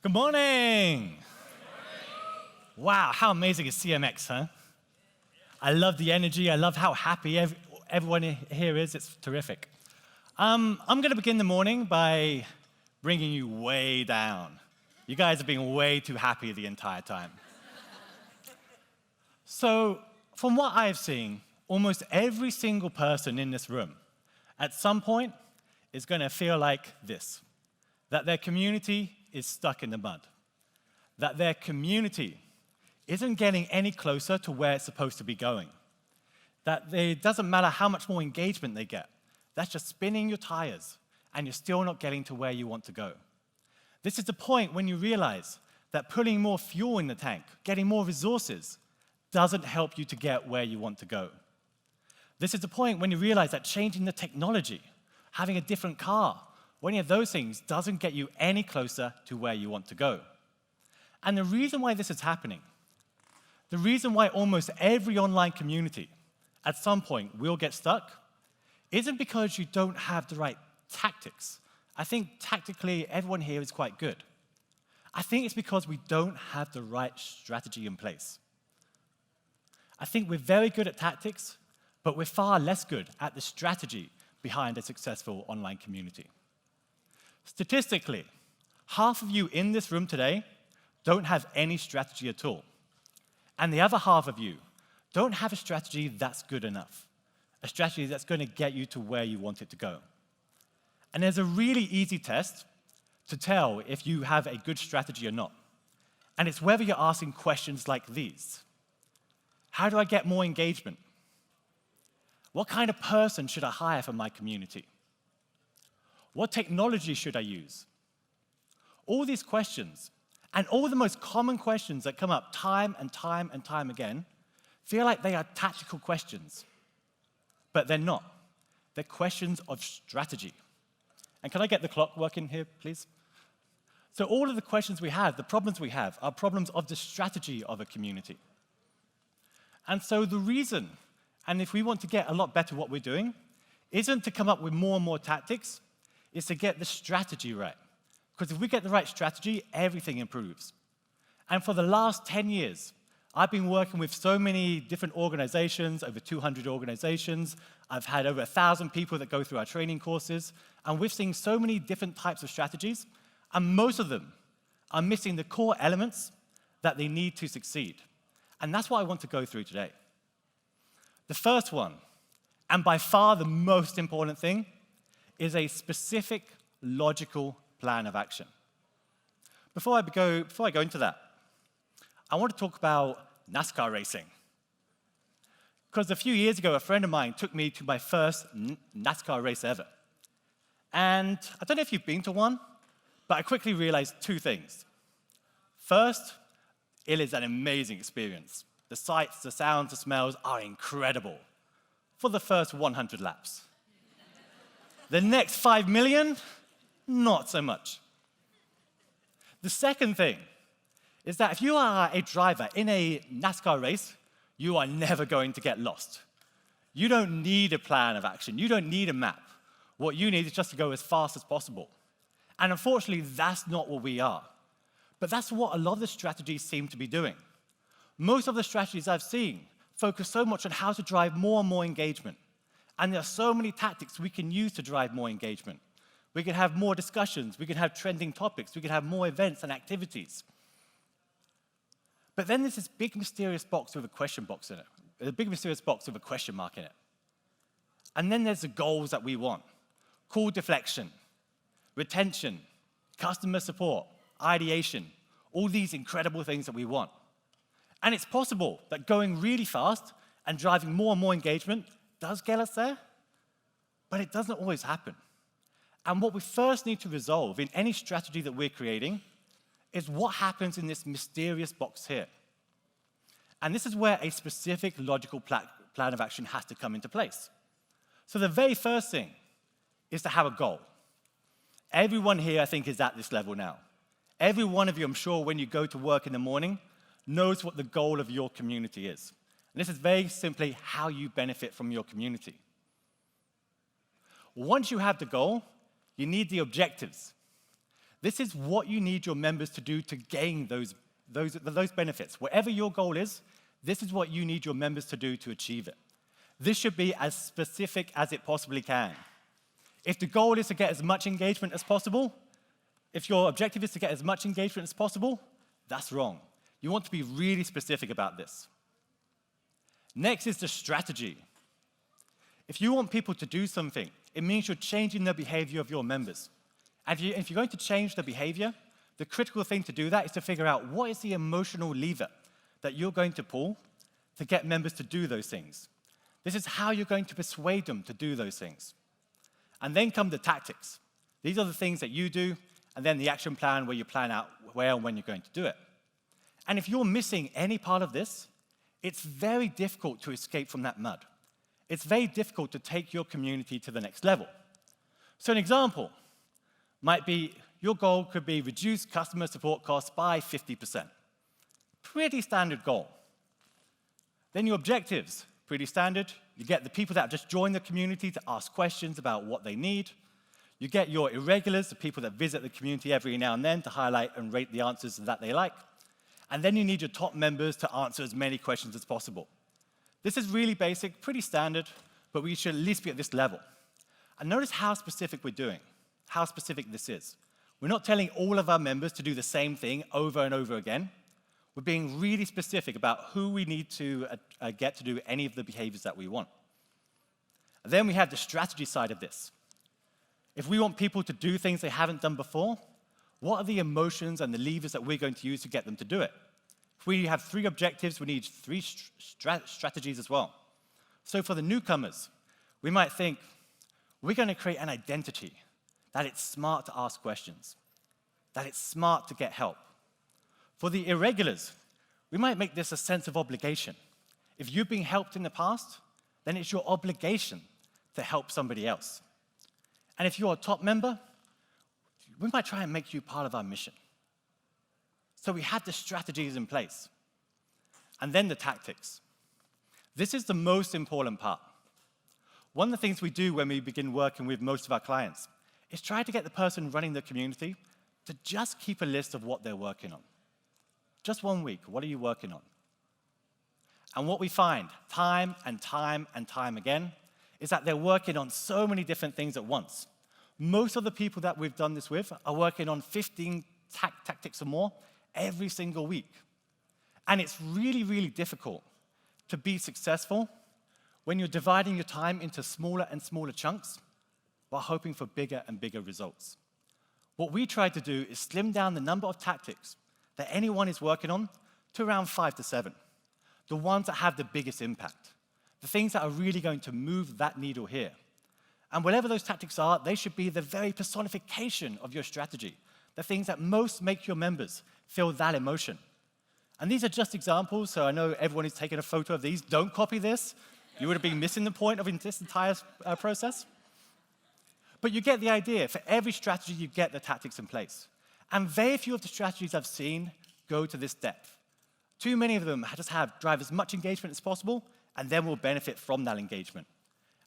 Good morning. Wow, how amazing is CMX, huh? I love the energy. I love how happy everyone here is. It's terrific. I'm going to begin the morning by bringing you way down. You guys have been way too happy the entire time. So, from what I've seen, almost every single person in this room, at some point, is going to feel like this, that their community is stuck in the mud, that their community isn't getting any closer to where it's supposed to be going, that it doesn't matter how much more engagement they get, that's just spinning your tires, and you're still not getting to where you want to go. This is the point when you realize that putting more fuel in the tank, getting more resources, doesn't help you to get where you want to go. This is the point when you realize that changing the technology, having a different car, or any of those things doesn't get you any closer to where you want to go. And the reason why this is happening, the reason why almost every online community at some point will get stuck, isn't because you don't have the right tactics. I think tactically everyone here is quite good. I think it's because we don't have the right strategy in place. I think we're very good at tactics, but we're far less good at the strategy behind a successful online community. Statistically, half of you in this room today don't have any strategy at all. And the other half of you don't have a strategy that's good enough, a strategy that's going to get you to where you want it to go. And there's a really easy test to tell if you have a good strategy or not. And it's whether you're asking questions like these. How do I get more engagement? What kind of person should I hire for my community? What technology should I use? All these questions, and all the most common questions that come up time and time and time again, feel like they are tactical questions. But they're not. They're questions of strategy. And can I get the clock working here, please? So all of the questions we have, the problems we have, are problems of the strategy of a community. And so the reason, and if we want to get a lot better at what we're doing, isn't to come up with more and more tactics, it's to get the strategy right. Because if we get the right strategy, everything improves. And for the last 10 years, I've been working with so many different organizations, over 200 organizations. I've had over 1,000 people that go through our training courses. And we've seen so many different types of strategies, and most of them are missing the core elements that they need to succeed. And that's what I want to go through today. The first one, and by far the most important thing, is a specific, logical plan of action. Before I go into that, I want to talk about NASCAR racing. Because a few years ago, a friend of mine took me to my first NASCAR race ever. And I don't know if you've been to one, but I quickly realized two things. First, it is an amazing experience. The sights, the sounds, the smells are incredible for the first 100 laps. The next 5 million, not so much. The second thing is that if you are a driver in a NASCAR race, you are never going to get lost. You don't need a plan of action. You don't need a map. What you need is just to go as fast as possible. And unfortunately, that's not what we are. But that's what a lot of the strategies seem to be doing. Most of the strategies I've seen focus so much on how to drive more and more engagement. And there are so many tactics we can use to drive more engagement. We can have more discussions, we can have trending topics, we can have more events and activities. But then there's this big mysterious box with a question box in it. A big mysterious box with a question mark in it. And then there's the goals that we want. Call deflection, retention, customer support, ideation, all these incredible things that we want. And it's possible that going really fast and driving more and more engagement does get us there, but it doesn't always happen. And what we first need to resolve in any strategy that we're creating is what happens in this mysterious box here. And this is where a specific logical plan of action has to come into place. So the very first thing is to have a goal. Everyone here, I think, is at this level now. Every one of you, I'm sure, when you go to work in the morning, knows what the goal of your community is. And this is very simply how you benefit from your community. Once you have the goal, you need the objectives. This is what you need your members to do to gain those benefits. Whatever your goal is, this is what you need your members to do to achieve it. This should be as specific as it possibly can. If the goal is to get as much engagement as possible, if your objective is to get as much engagement as possible, that's wrong. You want to be really specific about this. Next is the strategy. If you want people to do something, it means you're changing the behavior of your members. And if you're going to change the behavior, the critical thing to do that is to figure out what is the emotional lever that you're going to pull to get members to do those things. This is how you're going to persuade them to do those things. And then come the tactics. These are the things that you do, and then the action plan where you plan out where and when you're going to do it. And if you're missing any part of this, it's very difficult to escape from that mud. It's very difficult to take your community to the next level. So an example might be, your goal could be reduce customer support costs by 50%. Pretty standard goal. Then your objectives, pretty standard. You get the people that have just joined the community to ask questions about what they need. You get your irregulars, the people that visit the community every now and then, to highlight and rate the answers that they like. And then you need your top members to answer as many questions as possible. This is really basic, pretty standard, but we should at least be at this level. And notice how specific we're doing, how specific this is. We're not telling all of our members to do the same thing over and over again. We're being really specific about who we need to get to do any of the behaviors that we want. And then we have the strategy side of this. If we want people to do things they haven't done before, what are the emotions and the levers that we're going to use to get them to do it? If we have 3 objectives, we need 3 strategies as well. So for the newcomers, we might think, we're going to create an identity, that it's smart to ask questions, that it's smart to get help. For the irregulars, we might make this a sense of obligation. If you've been helped in the past, then it's your obligation to help somebody else. And if you're a top member, we might try and make you part of our mission. So we had the strategies in place. And then the tactics. This is the most important part. One of the things we do when we begin working with most of our clients is try to get the person running the community to just keep a list of what they're working on. Just 1 week, what are you working on? And what we find time and time and time again is that they're working on so many different things at once. Most of the people that we've done this with are working on 15 tactics or more every single week. And it's really, really difficult to be successful when you're dividing your time into smaller and smaller chunks while hoping for bigger and bigger results. What we try to do is slim down the number of tactics that anyone is working on to around 5 to 7. The ones that have the biggest impact. The things that are really going to move that needle here. And whatever those tactics are, they should be the very personification of your strategy. The things that most make your members feel that emotion. And these are just examples, so I know everyone is taking a photo of these. Don't copy this. You would have been missing the point of this entire process. But you get the idea. For every strategy, you get the tactics in place. And very few of the strategies I've seen go to this depth. Too many of them just drive as much engagement as possible, and then we'll benefit from that engagement.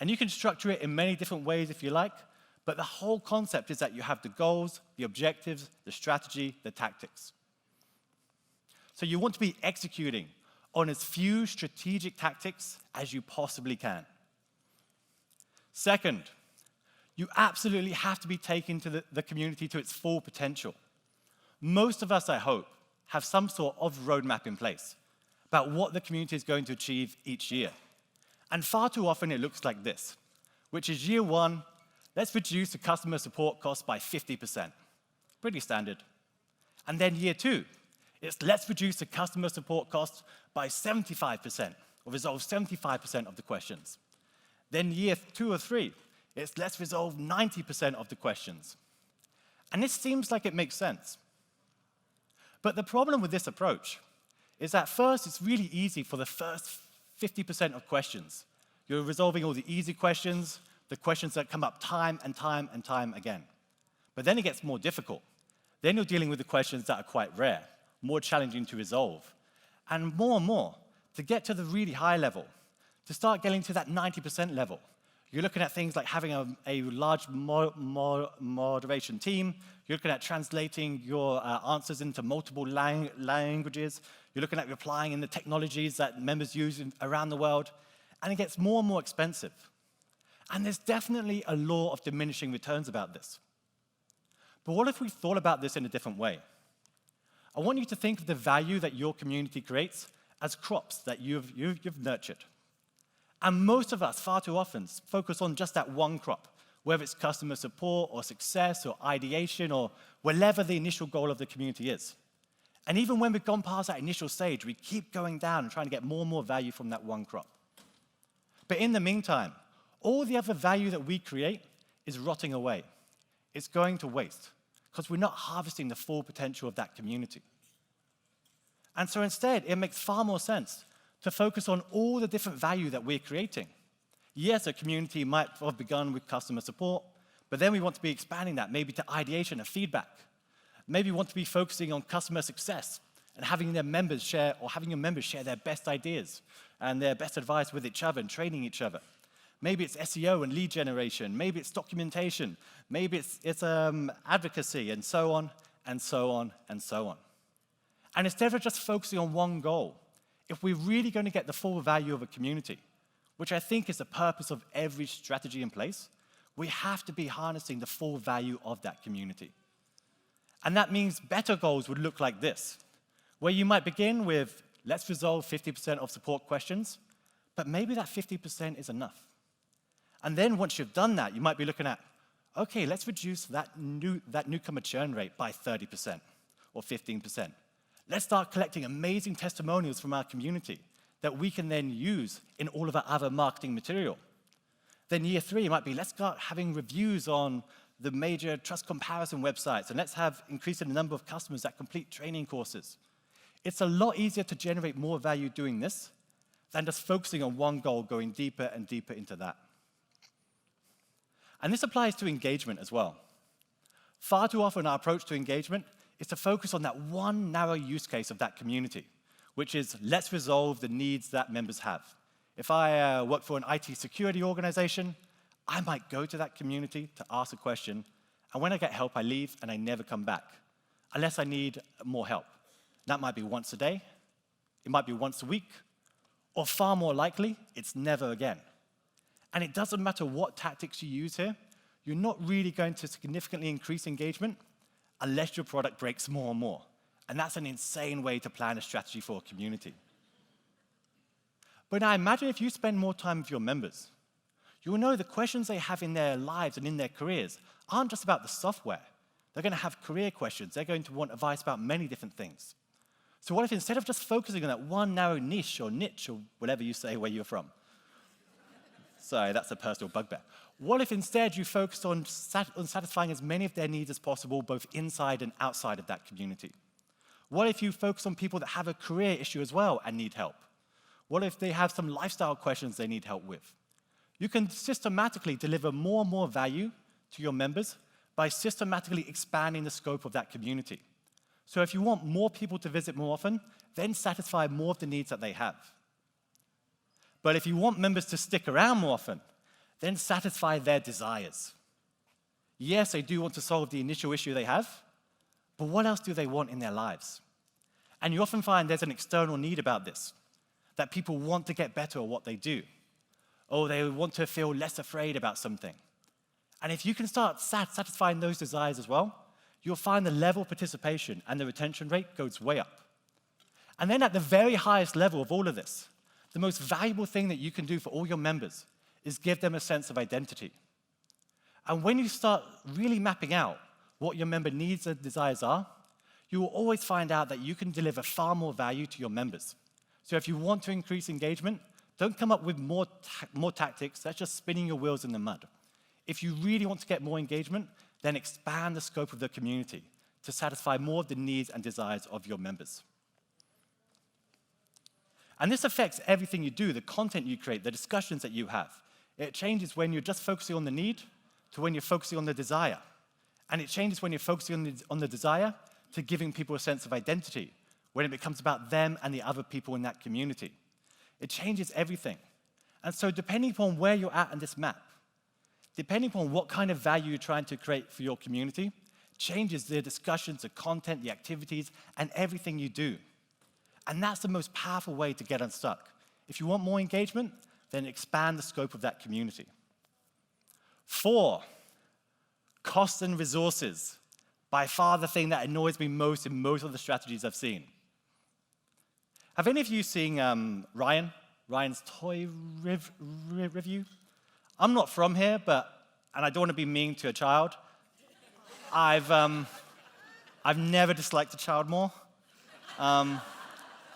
And you can structure it in many different ways if you like, but the whole concept is that you have the goals, the objectives, the strategy, the tactics. So you want to be executing on as few strategic tactics as you possibly can. Second, you absolutely have to be taking the community to its full potential. Most of us, I hope, have some sort of roadmap in place about what the community is going to achieve each year. And far too often it looks like this, which is year 1, let's reduce the customer support costs by 50%. Pretty standard. And then year 2, it's let's reduce the customer support costs by 75%, or resolve 75% of the questions. Then year 2 or 3, it's let's resolve 90% of the questions. And this seems like it makes sense. But the problem with this approach is that first, it's really easy for the first 50% of questions. You're resolving all the easy questions, the questions that come up time and time and time again. But then it gets more difficult. Then you're dealing with the questions that are quite rare, more challenging to resolve. And more, to get to the really high level, to start getting to that 90% level, You're looking at things like having a large moderation team. You're looking at translating your answers into multiple languages. You're looking at replying in the technologies that members use around the world. And it gets more and more expensive. And there's definitely a law of diminishing returns about this. But what if we thought about this in a different way? I want you to think of the value that your community creates as crops that you've nurtured. And most of us, far too often, focus on just that one crop, whether it's customer support or success or ideation or whatever the initial goal of the community is. And even when we've gone past that initial stage, we keep going down and trying to get more and more value from that one crop. But in the meantime, all the other value that we create is rotting away. It's going to waste because we're not harvesting the full potential of that community. And so instead, it makes far more sense to focus on all the different value that we're creating. Yes, a community might have begun with customer support, but then we want to be expanding that maybe to ideation and feedback. Maybe we want to be focusing on customer success and having their members share, or having your members share their best ideas and their best advice with each other and training each other. Maybe it's SEO and lead generation. Maybe it's documentation. Maybe it's advocacy, and so on, and so on, and so on. And instead of just focusing on one goal, if we're really going to get the full value of a community, which I think is the purpose of every strategy in place, we have to be harnessing the full value of that community. And that means better goals would look like this, where you might begin with, let's resolve 50% of support questions, but maybe that 50% is enough. And then once you've done that, you might be looking at, okay, let's reduce that newcomer churn rate by 30% or 15%. Let's start collecting amazing testimonials from our community that we can then use in all of our other marketing material. Then year 3 might be, let's start having reviews on the major trust comparison websites, and let's have increasing the number of customers that complete training courses. It's a lot easier to generate more value doing this than just focusing on one goal, going deeper and deeper into that. And this applies to engagement as well. Far too often our approach to engagement is to focus on that one narrow use case of that community, which is let's resolve the needs that members have. If I work for an IT security organization, I might go to that community to ask a question, and when I get help, I leave and I never come back, unless I need more help. That might be once a day, it might be once a week, or far more likely, it's never again. And it doesn't matter what tactics you use here, you're not really going to significantly increase engagement unless your product breaks more and more. And that's an insane way to plan a strategy for a community. But now imagine if you spend more time with your members. You'll know the questions they have in their lives and in their careers aren't just about the software. They're going to have career questions. They're going to want advice about many different things. So what if instead of just focusing on that one narrow niche or whatever you say where you're from, sorry, that's a personal bugbear. What if instead you focused on satisfying as many of their needs as possible, both inside and outside of that community? What if you focus on people that have a career issue as well and need help? What if they have some lifestyle questions they need help with? You can systematically deliver more and more value to your members by systematically expanding the scope of that community. So if you want more people to visit more often, then satisfy more of the needs that they have. But if you want members to stick around more often, then satisfy their desires. Yes, they do want to solve the initial issue they have, but what else do they want in their lives? And you often find there's an external need about this, that people want to get better at what they do, or they want to feel less afraid about something. And if you can start satisfying those desires as well, you'll find the level of participation and the retention rate goes way up. And then at the very highest level of all of this, the most valuable thing that you can do for all your members is give them a sense of identity. And when you start really mapping out what your member needs and desires are, you will always find out that you can deliver far more value to your members. So if you want to increase engagement, don't come up with more tactics. That's just spinning your wheels in the mud. If you really want to get more engagement, then expand the scope of the community to satisfy more of the needs and desires of your members. And this affects everything you do, the content you create, the discussions that you have. It changes when you're just focusing on the need to when you're focusing on the desire. And it changes when you're focusing on the desire to giving people a sense of identity, when it becomes about them and the other people in that community. It changes everything. And so depending upon where you're at in this map, depending upon what kind of value you're trying to create for your community, changes the discussions, the content, the activities, and everything you do. And that's the most powerful way to get unstuck. If you want more engagement, then expand the scope of that community. 4, cost and resources. By far the thing that annoys me most in most of the strategies I've seen. Have any of you seen Ryan's toy review? I'm not from here, and I don't want to be mean to a child. I've never disliked a child more.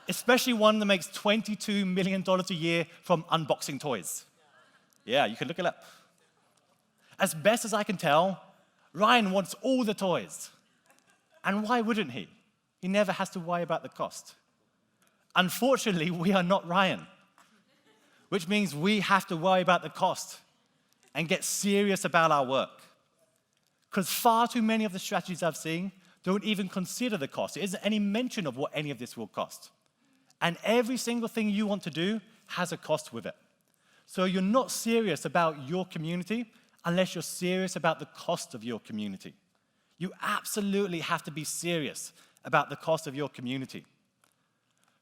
Especially one that makes $22 million a year from unboxing toys. Yeah, you can look it up. As best as I can tell, Ryan wants all the toys. And why wouldn't he? He never has to worry about the cost. Unfortunately, we are not Ryan, which means we have to worry about the cost and get serious about our work. Because far too many of the strategies I've seen don't even consider the cost. There isn't any mention of what any of this will cost. And every single thing you want to do has a cost with it. So you're not serious about your community unless you're serious about the cost of your community. You absolutely have to be serious about the cost of your community.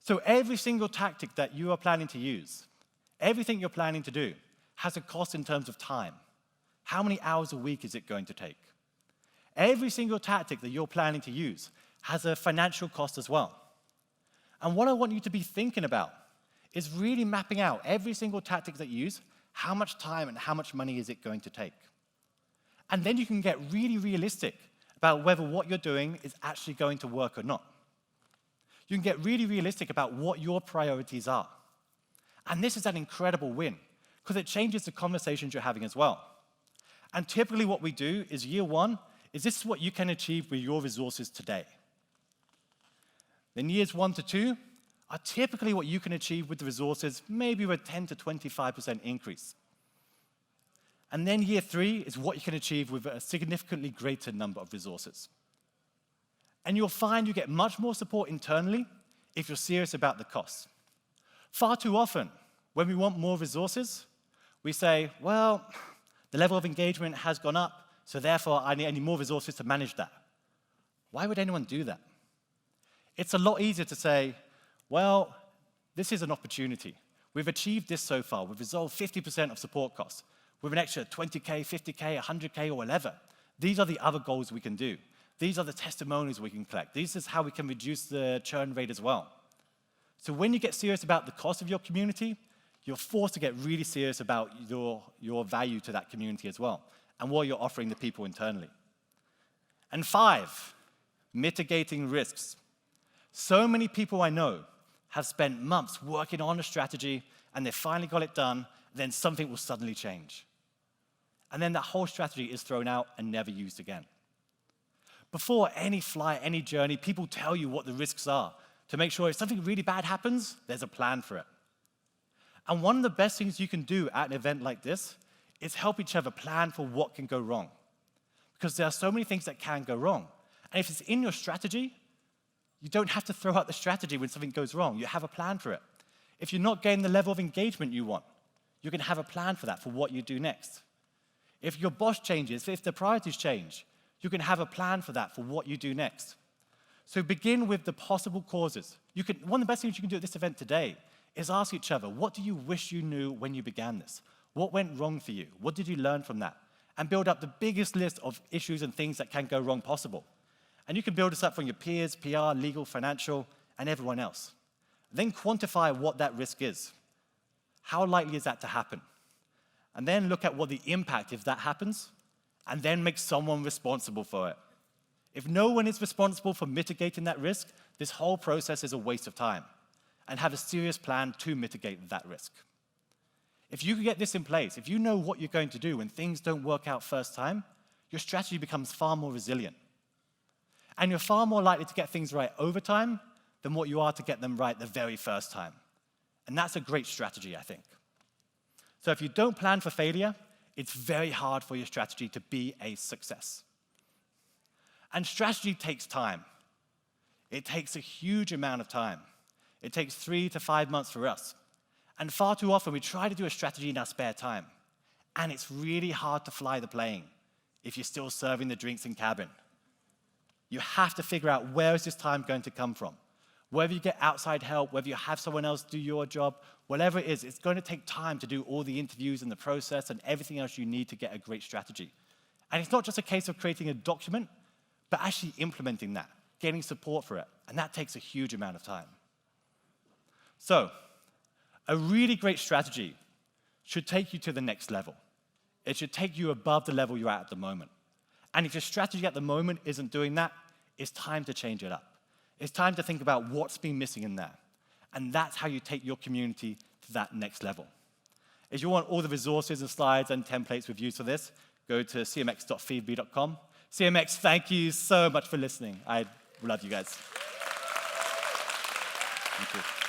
So every single tactic that you are planning to use, everything you're planning to do, has a cost in terms of time. How many hours a week is it going to take? Every single tactic that you're planning to use has a financial cost as well. And what I want you to be thinking about is really mapping out every single tactic that you use, how much time and how much money is it going to take? And then you can get really realistic about whether what you're doing is actually going to work or not. You can get really realistic about what your priorities are. And this is an incredible win, because it changes the conversations you're having as well. And typically what we do is year 1 is this is what you can achieve with your resources today. Then years 1 to 2 are typically what you can achieve with the resources, maybe with 10 to 25% increase. And then year 3 is what you can achieve with a significantly greater number of resources. And you'll find you get much more support internally if you're serious about the costs. Far too often, when we want more resources, we say, well, the level of engagement has gone up, so therefore I need more resources to manage that. Why would anyone do that? It's a lot easier to say, well, this is an opportunity. We've achieved this so far. We've resolved 50% of support costs. With an extra 20K, 50K, 100K, or whatever. These are the other goals we can do. These are the testimonials we can collect. This is how we can reduce the churn rate as well. So when you get serious about the cost of your community, you're forced to get really serious about your value to that community as well, and what you're offering the people internally. And 5, mitigating risks. So many people I know have spent months working on a strategy, and they finally got it done, then something will suddenly change. And then that whole strategy is thrown out and never used again. Before any flight, any journey, people tell you what the risks are to make sure if something really bad happens, there's a plan for it. And one of the best things you can do at an event like this is help each other plan for what can go wrong. Because there are so many things that can go wrong. And if it's in your strategy, you don't have to throw out the strategy when something goes wrong. You have a plan for it. If you're not getting the level of engagement you want, you can have a plan for that, for what you do next. If your boss changes, if the priorities change, you can have a plan for that, for what you do next. So begin with the possible causes. One of the best things you can do at this event today is ask each other, what do you wish you knew when you began this? What went wrong for you? What did you learn from that? And build up the biggest list of issues and things that can go wrong possible. And you can build this up from your peers, PR, legal, financial, and everyone else. Then quantify what that risk is. How likely is that to happen? And then look at what the impact if that happens, and then make someone responsible for it. If no one is responsible for mitigating that risk, this whole process is a waste of time, and have a serious plan to mitigate that risk. If you can get this in place, if you know what you're going to do when things don't work out first time, your strategy becomes far more resilient. And you're far more likely to get things right over time than what you are to get them right the very first time. And that's a great strategy, I think. So if you don't plan for failure, it's very hard for your strategy to be a success. And strategy takes time. It takes a huge amount of time. It takes 3 to 5 months for us. And far too often, we try to do a strategy in our spare time. And it's really hard to fly the plane if you're still serving the drinks in cabin. You have to figure out, where is this time going to come from? Whether you get outside help, whether you have someone else do your job, whatever it is, it's going to take time to do all the interviews and the process and everything else you need to get a great strategy. And it's not just a case of creating a document, but actually implementing that, getting support for it. And that takes a huge amount of time. So, a really great strategy should take you to the next level. It should take you above the level you're at the moment. And if your strategy at the moment isn't doing that, it's time to change it up. It's time to think about what's been missing in there. And that's how you take your community to that next level. If you want all the resources and slides and templates we've used for this, go to cmx.feedme.com. CMX, thank you so much for listening. I love you guys. Thank you.